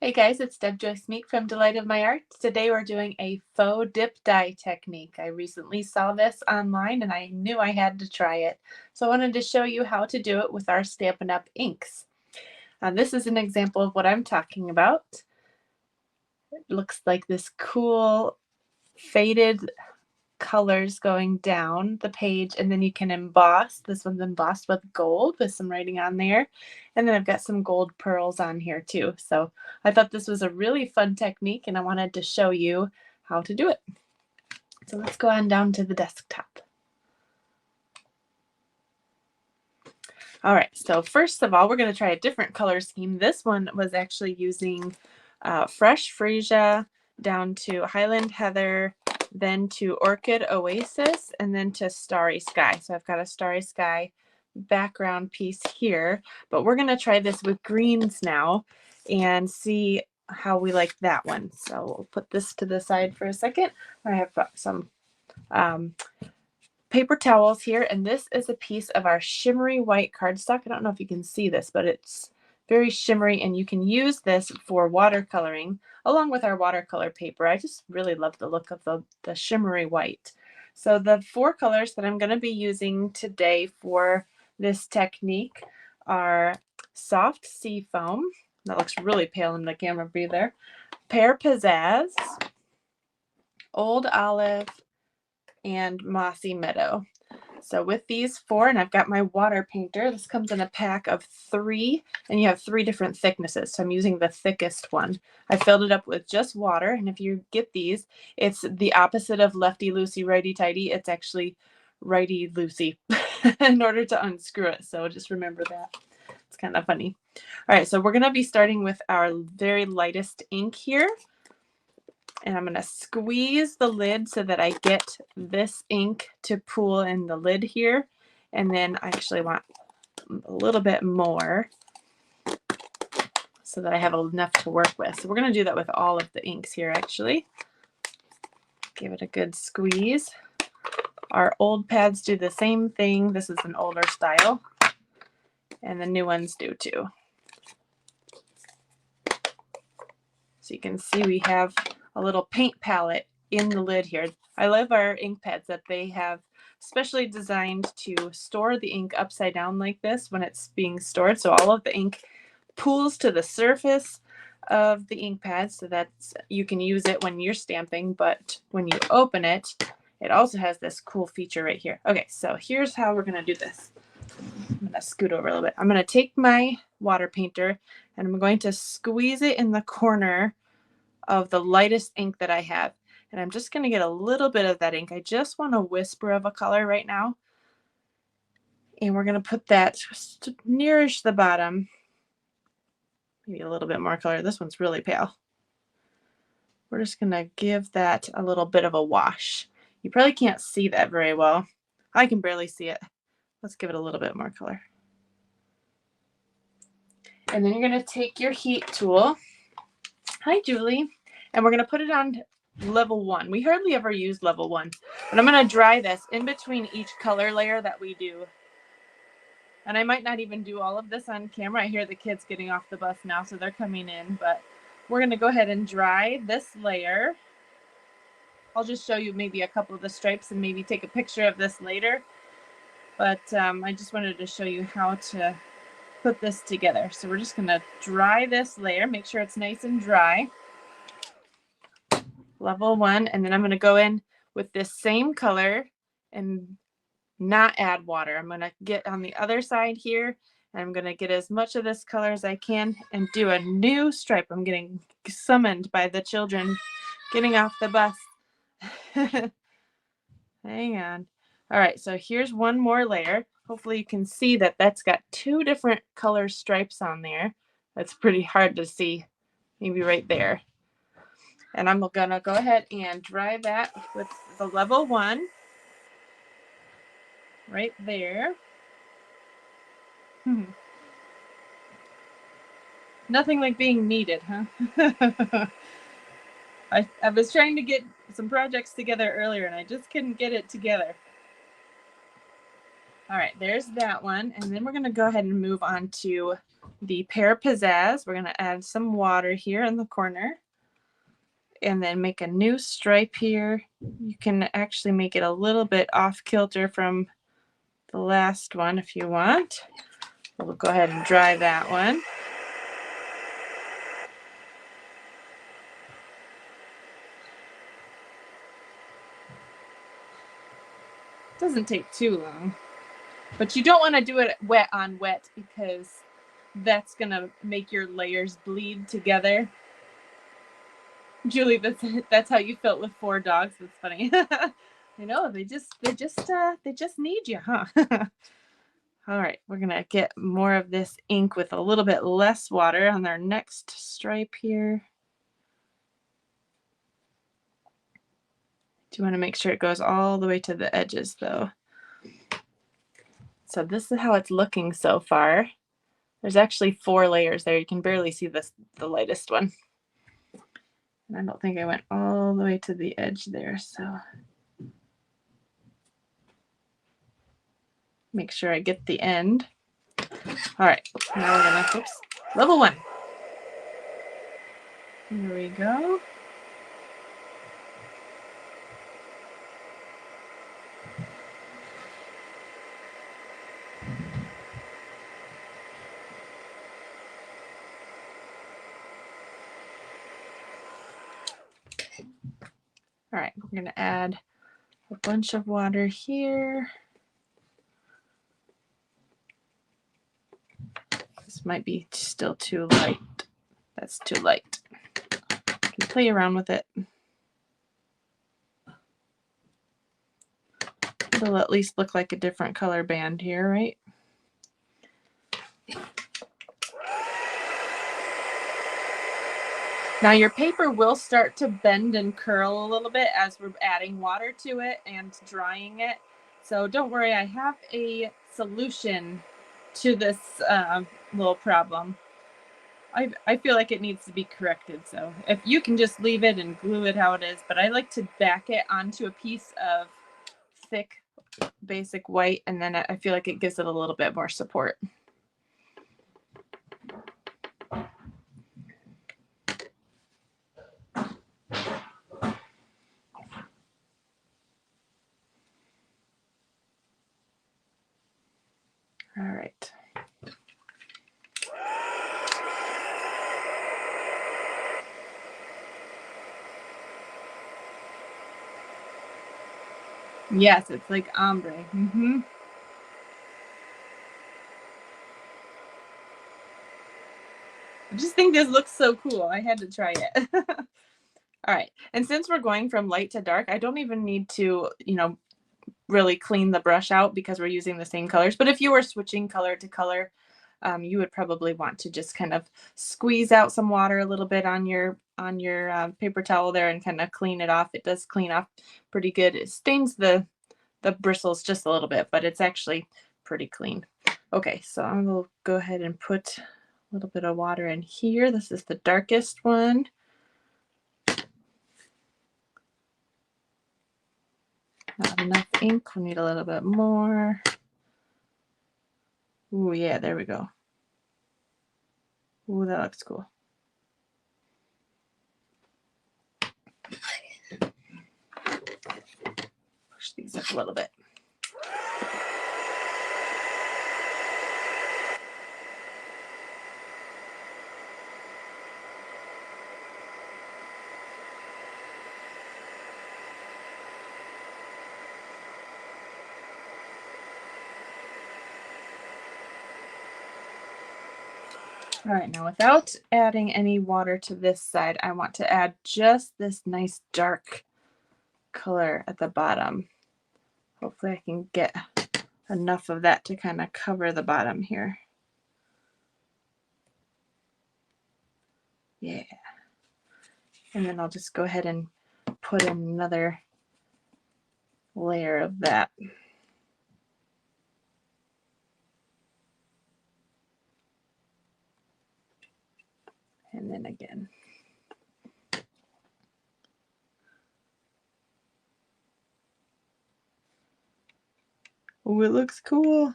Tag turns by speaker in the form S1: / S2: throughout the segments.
S1: Hey guys, it's Deb Joyce Meek from Delight of My Art. Today we're doing a faux dip dye technique. I recently saw this online and I knew I had to try it. So I wanted to show you how to do it with our Stampin' Up! Inks. This is an example of what I'm talking about. It looks like this cool faded colors going down the page, and then you can emboss. This one's embossed with gold with some writing on there, and then I've got some gold pearls on here too. So I thought this was a really fun technique and I wanted to show you how to do it. So let's go on down to the desktop. All right, so first of all, we're going to try a different color scheme. This one was actually using Fresh Freesia down to Highland Heather, then to Orchid Oasis, and then to Starry Sky. So I've got a Starry Sky background piece here, but we're going to try this with greens now and see how we like that one. So we'll put this to the side for a second. I have some paper towels here, and this is a piece of our Shimmery White Cardstock. I don't know if you can see this, but it's very shimmery, and you can use this for watercoloring along with our watercolor paper. I just really love the look of the shimmery white. So the four colors that I'm going to be using today for this technique are Soft Sea Foam. That looks really pale in the camera view there. Pear Pizzazz, Old Olive, and Mossy Meadow. So with these four, and I've got my water painter. This comes in a pack of 3, and you have 3 different thicknesses. So I'm using the thickest one. I filled it up with just water, and if you get these, it's the opposite of lefty-loosey, righty-tighty. It's actually righty-loosey in order to unscrew it. So just remember that. It's kind of funny. All right, so we're going to be starting with our very lightest ink here. And I'm going to squeeze the lid so that I get this ink to pool in the lid here. And then I actually want a little bit more so that I have enough to work with. So we're going to do that with all of the inks here, actually. Give it a good squeeze. Our old pads do the same thing. This is an older style. And the new ones do too. So you can see we have a little paint palette in the lid here. I love our ink pads that they have specially designed to store the ink upside down like this when it's being stored. So all of the ink pools to the surface of the ink pad so that you can use it when you're stamping, but when you open it, it also has this cool feature right here. Okay, so here's how we're going to do this. I'm going to scoot over a little bit. I'm going to take my water painter and I'm going to squeeze it in the corner of the lightest ink that I have. And I'm just going to get a little bit of that ink. I just want a whisper of a color right now. And we're going to put that just nearish the bottom. Maybe a little bit more color. This one's really pale. We're just going to give that a little bit of a wash. You probably can't see that very well. I can barely see it. Let's give it a little bit more color. And then you're going to take your heat tool. Hi, Julie. And we're going to put it on level 1. We hardly ever use level 1. But I'm going to dry this in between each color layer that we do. And I might not even do all of this on camera. I hear the kids getting off the bus now, so they're coming in. But we're going to go ahead and dry this layer. I'll just show you maybe a couple of the stripes and maybe take a picture of this later. But I just wanted to show you how to put this together. So we're just going to dry this layer. Make sure it's nice and dry. Level 1, and then I'm going to go in with this same color and not add water. I'm going to get on the other side here, and I'm going to get as much of this color as I can and do a new stripe. I'm getting summoned by the children getting off the bus. Hang on. All right, so here's one more layer. Hopefully you can see that that's got 2 different color stripes on there. That's pretty hard to see, maybe right there. And I'm going to go ahead and dry that with the level 1 right there. Nothing like being needed, huh? I was trying to get some projects together earlier and I just couldn't get it together. All right, there's that one. And then we're going to go ahead and move on to the Pear Pizzazz. We're going to add some water here in the corner and then make a new stripe here. You can actually make it a little bit off kilter from the last one if you want. We'll go ahead and dry that one. Doesn't take too long, but you don't want to do it wet on wet because that's gonna make your layers bleed together. Julie, that's how you felt with 4 dogs. That's funny. I know they just need you, huh? All right, we're gonna get more of this ink with a little bit less water on our next stripe here. Do you want to make sure it goes all the way to the edges though? So this is how it's looking so far. There's actually 4 layers there. You can barely see the lightest one. And I don't think I went all the way to the edge there, so make sure I get the end. All right, now we're gonna, oops, level 1. Here we go. All right, we're gonna add a bunch of water here. This might be still too light. That's too light. You can play around with it. It'll at least look like a different color band here, right? Now your paper will start to bend and curl a little bit as we're adding water to it and drying it. So don't worry, I have a solution to this little problem. I feel like it needs to be corrected. So if you can just leave it and glue it how it is, but I like to back it onto a piece of thick basic white, and then I feel like it gives it a little bit more support. All right. Yes, it's like ombre. Mm-hmm. I just think this looks so cool. I had to try it. All right. And since we're going from light to dark, I don't even need to, really clean the brush out because we're using the same colors. But if you were switching color to color, you would probably want to just kind of squeeze out some water a little bit on your paper towel there and kind of clean it off. It does clean off pretty good. It stains the bristles just a little bit, but it's actually pretty clean. Okay, so I will go ahead and put a little bit of water in here. This is the darkest one. Not enough ink. We need a little bit more. Ooh, yeah, there we go. Ooh, that looks cool. Push these up a little bit. All right, now without adding any water to this side, I want to add just this nice dark color at the bottom. Hopefully I can get enough of that to kind of cover the bottom here. Yeah. And then I'll just go ahead and put in another layer of that. And then again. Oh, it looks cool.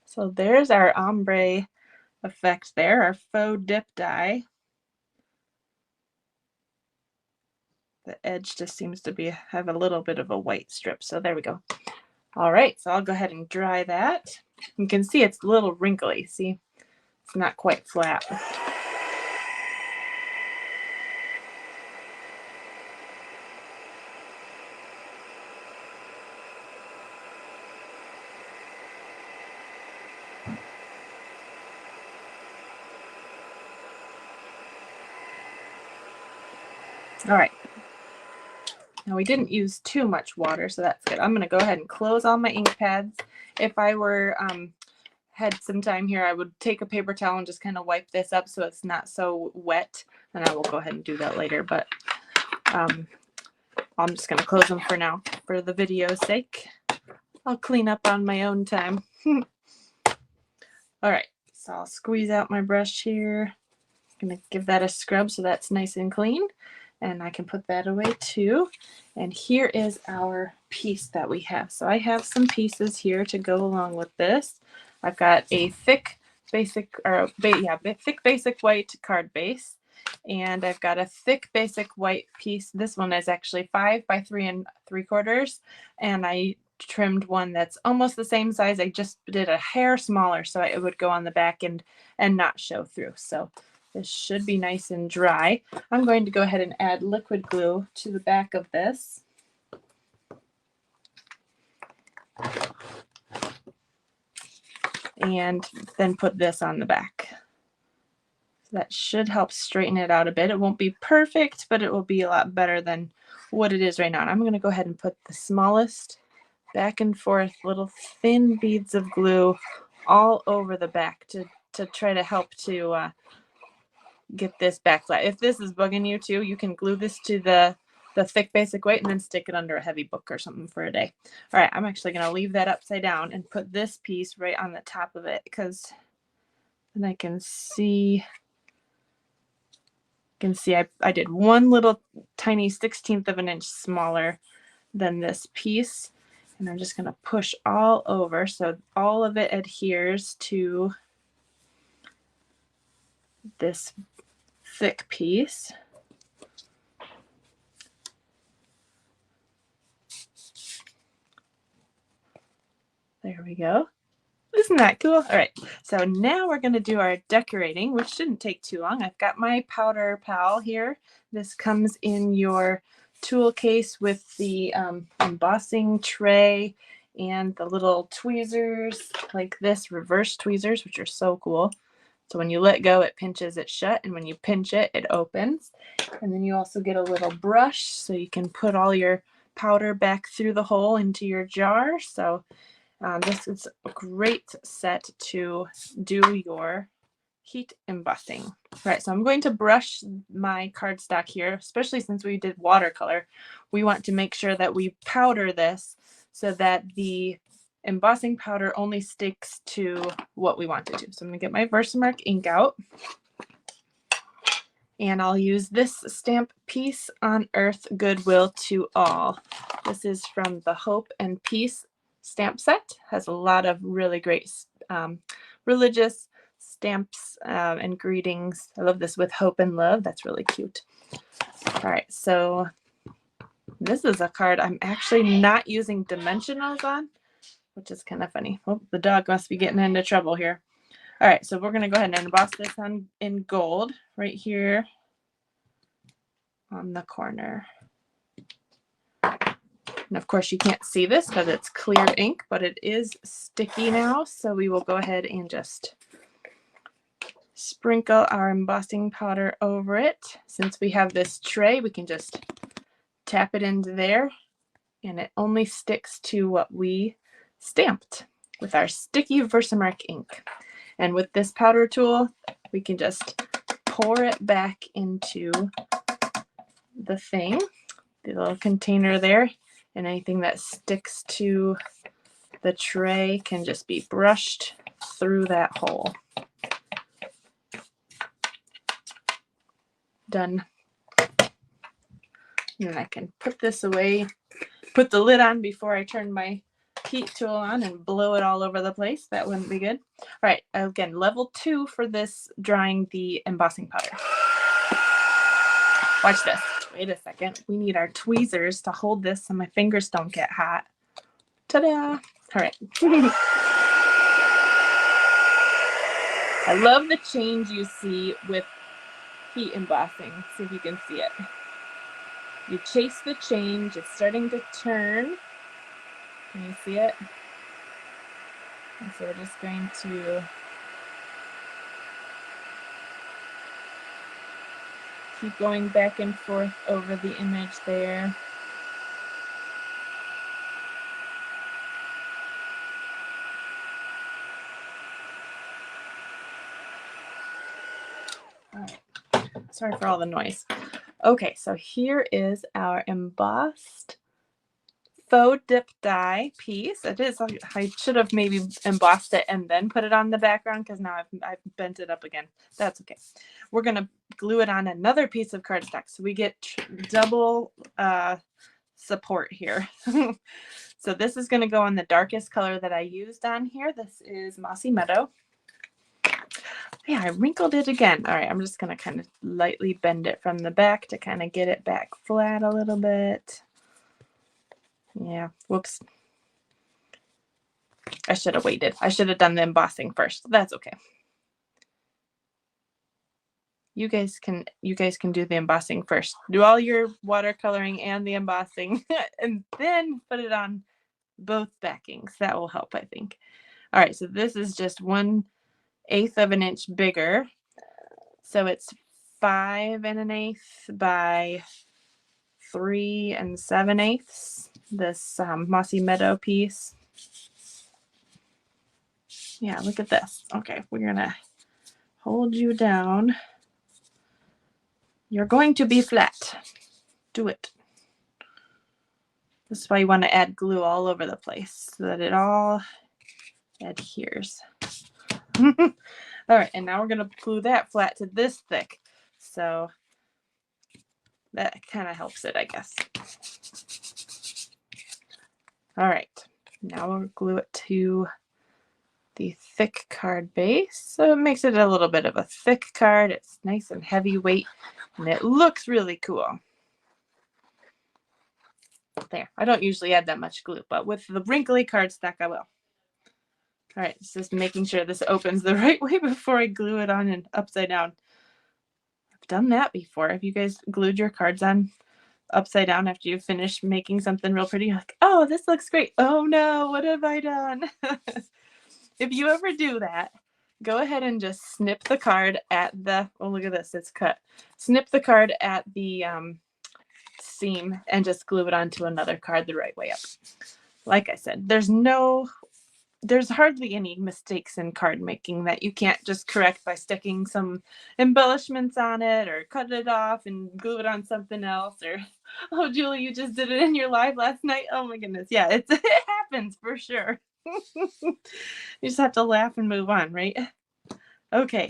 S1: So there's our ombre effect there, our faux dip dye. The edge just seems to have a little bit of a white strip. So there we go. All right, so I'll go ahead and dry that. You can see it's a little wrinkly. See, it's not quite flat. All right. Now we didn't use too much water, so that's good. I'm going to go ahead and close all my ink pads. If I were had some time here, I would take a paper towel and just kind of wipe this up so it's not so wet. And I will go ahead and do that later, but I'm just going to close them for now for the video's sake. I'll clean up on my own time. All right, so I'll squeeze out my brush here. I'm going to give that a scrub so that's nice and clean. And I can put that away too. And here is our piece that we have. So I have some pieces here to go along with this. I've got a thick basic white card base, and I've got a thick basic white piece. This one is actually 5 by 3 3/4, and I trimmed one that's almost the same size. I just did a hair smaller so it would go on the back and not show through. So this should be nice and dry. I'm going to go ahead and add liquid glue to the back of this. And then put this on the back. So that should help straighten it out a bit. It won't be perfect, but it will be a lot better than what it is right now. And I'm going to go ahead and put the smallest back and forth little thin beads of glue all over the back to try to help to get this back flat. If this is bugging you too, you can glue this to the thick basic white and then stick it under a heavy book or something for a day. All right, I'm actually going to leave that upside down and put this piece right on the top of it, because then I can see I did one little tiny 1/16 of an inch smaller than this piece, and I'm just going to push all over so all of it adheres to this thick piece. There we go. Isn't that cool? All right, so now we're going to do our decorating, which shouldn't take too long. I've got my powder pal here. This comes in your tool case with the embossing tray and the little tweezers like this, reverse tweezers, which are so cool. So when you let go, it pinches it shut, and when you pinch it, it opens. And then you also get a little brush so you can put all your powder back through the hole into your jar. So this is a great set to do your heat embossing. All right, so I'm going to brush my cardstock here, especially since we did watercolor. We want to make sure that we powder this so that the embossing powder only sticks to what we want it to. So I'm going to get my Versamark ink out, and I'll use this stamp, Peace on Earth, Goodwill to All. This is from the Hope and Peace stamp set. Has a lot of really great religious stamps and greetings. I love this with hope and love. That's really cute. All right, so this is a card I'm actually not using dimensionals on, which is kind of funny. Oh, the dog must be getting into trouble here. All right, so we're going to go ahead and emboss this in gold right here on the corner. And of course you can't see this because it's clear ink, but it is sticky now. So we will go ahead and just sprinkle our embossing powder over it. Since we have this tray, we can just tap it into there, and it only sticks to what we stamped with our sticky Versamark ink. And with this powder tool, we can just pour it back into the thing, the little container there, and anything that sticks to the tray can just be brushed through that hole. Done. And then I can put put the lid on before I turn my heat tool on and blow it all over the place. That wouldn't be good. All right, again, level 2 for this drying the embossing powder. Watch this. Wait a second. We need our tweezers to hold this so my fingers don't get hot. Ta-da! All right. I love the change you see with heat embossing. See if you can see it. You chase the change. It's starting to turn. Can you see it? And so we're just going to keep going back and forth over the image there. All right. Sorry for all the noise. Okay, so here is our embossed faux dip dye piece. It is. I should have maybe embossed it and then put it on the background because now I've bent it up again. That's okay. We're gonna glue it on another piece of cardstock, so we get double support here. So this is gonna go on the darkest color that I used on here. This is Mossy Meadow. Yeah, I wrinkled it again. All right, I'm just gonna kind of lightly bend it from the back to kind of get it back flat a little bit. Yeah, whoops. I should have waited. I should have done the embossing first. That's okay. You guys can do the embossing first. Do all your watercoloring and the embossing and then put it on both backings. That will help, I think. All right, so this is just 1/8 of an inch bigger. So it's 5 1/8 by 3 7/8. This Mossy Meadow piece. Yeah, look at this. Okay, we're gonna hold you down. You're going to be flat. Do it. This is why you want to add glue all over the place so that it all adheres. All right, and now we're going to glue that flat to this thick. So that kind of helps it, I guess. All right, now we'll glue it to the thick card base. So it makes it a little bit of a thick card. It's nice and heavyweight, and it looks really cool. There, I don't usually add that much glue, but with the wrinkly cardstock, I will. All right, it's just making sure this opens the right way before I glue it on and upside down. I've done that before. Have you guys glued your cards on upside down after you finish making something real pretty? You're like, oh, this looks great. Oh no, what have I done? If you ever do that, go ahead and just snip the card at the, oh, look at this, it's cut. Snip the card at the seam and just glue it onto another card the right way up. Like I said, there's hardly any mistakes in card making that you can't just correct by sticking some embellishments on it or cut it off and glue it on something else. Or, oh, Julie, you just did it in your live last night. Oh my goodness. Yeah, it happens for sure. You just have to laugh and move on, right? Okay.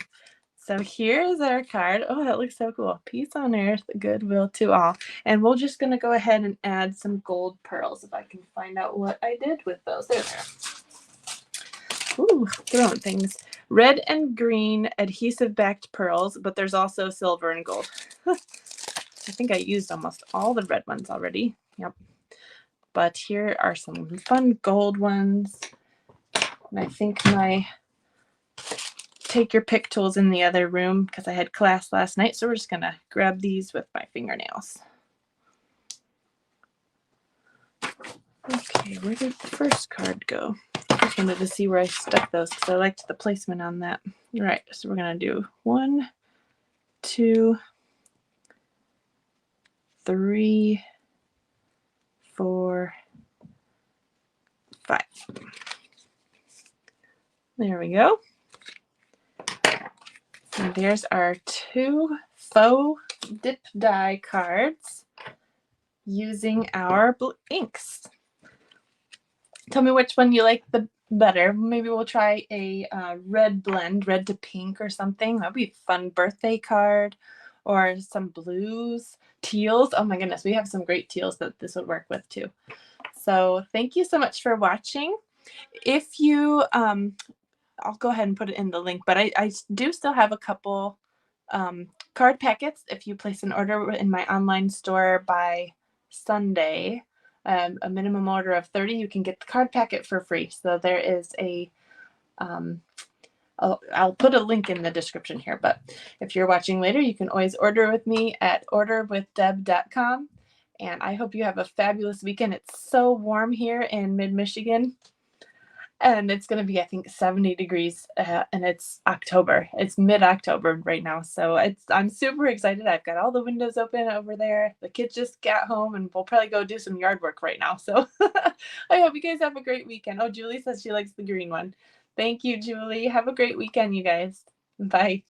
S1: So here's our card. Oh, that looks so cool. Peace on earth, goodwill to all. And we're just going to go ahead and add some gold pearls if I can find out what I did with those. There they are. Ooh, throwing things. Red and green adhesive backed pearls, but there's also silver and gold. I think I used almost all the red ones already. Yep. But here are some fun gold ones. And I think my take your pick tools in the other room because I had class last night. So we're just going to grab these with my fingernails. Okay, where did the first card go? I just wanted to see where I stuck those because I liked the placement on that. All right, so we're going to do 1, 2, 3, 4, 5. There we go. And there's our 2 faux dip dye cards using our inks. Tell me which one you like the better. Maybe we'll try a red blend, red to pink or something. That'd be a fun birthday card. Or some blues, teals. Oh my goodness, we have some great teals that this would work with too. So thank you so much for watching. If you, I'll go ahead and put it in the link, but I do still have a couple card packets. If you place an order in my online store by Sunday, a minimum order of 30, you can get the card packet for free. So there is a, I'll put a link in the description here, but if you're watching later, you can always order with me at orderwithdeb.com. And I hope you have a fabulous weekend. It's so warm here in mid-Michigan. And it's going to be, I think, 70 degrees, and it's October. It's mid-October right now, so I'm super excited. I've got all the windows open over there. The kids just got home, and we'll probably go do some yard work right now. So I hope you guys have a great weekend. Oh, Julie says she likes the green one. Thank you, Julie. Have a great weekend, you guys. Bye.